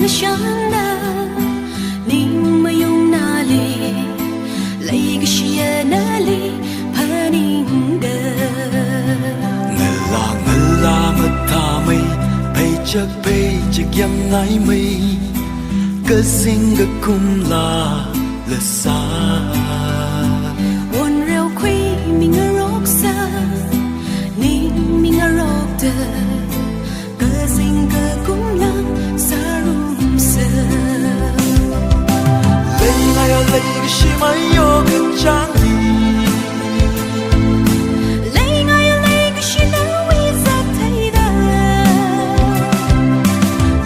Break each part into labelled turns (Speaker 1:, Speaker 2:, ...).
Speaker 1: shana ning mayong nali lay gashiya nali paninga
Speaker 2: ngala matamay pay chak yang ngai mây ka sing ga kum la sa
Speaker 1: won reo khui mình rok sa ning mình rok de ka sing ga kum la sa rum sa
Speaker 2: lay ga shi mai yo ga chang li
Speaker 1: lay ga shi na wi sa thai da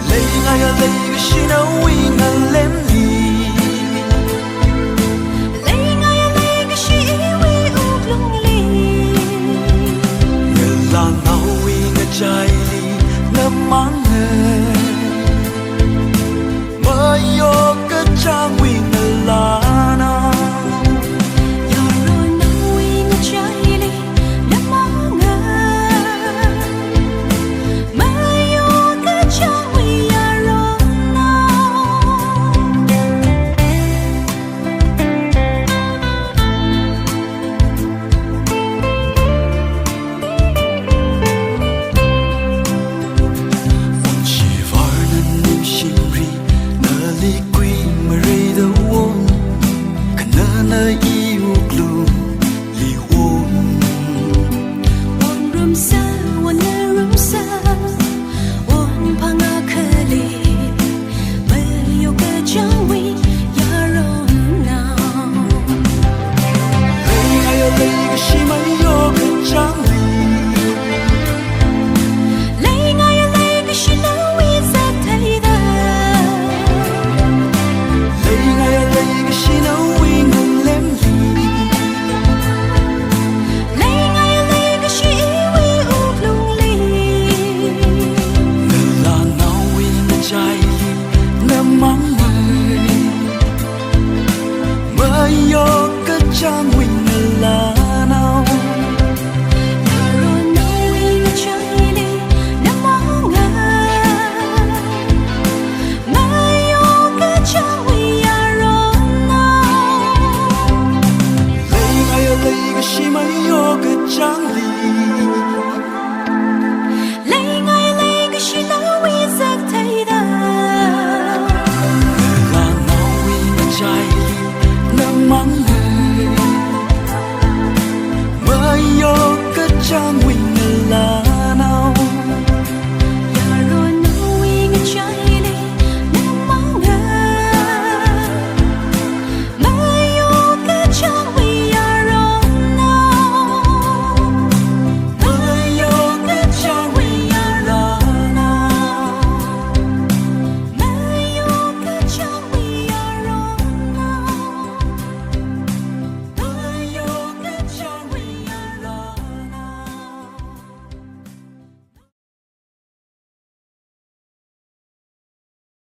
Speaker 2: lay ga shi na wi ngal lem li
Speaker 1: lay ga shi wi uk lung li
Speaker 2: ngala nau wi nga chai li na mang ne mai yo ga chang wi ngala na
Speaker 1: ya ro na wi nga chai li na manga ma yo ka chang wi ya ro na
Speaker 2: chỉ var nan nim shin ri na li quy ma re the won kana na i u glu li won
Speaker 1: won rum sa won na rum sa won panga khali ma yo ka chang wi ya ro na
Speaker 2: lay ga shi mai yo ga chang li
Speaker 1: lay ga shi na wi sa thai da
Speaker 2: lay ga shi na wi ngal lem li
Speaker 1: lay ga shi wi uk lung li
Speaker 2: ngala nau wi nga chai li na mang mai yo ga chang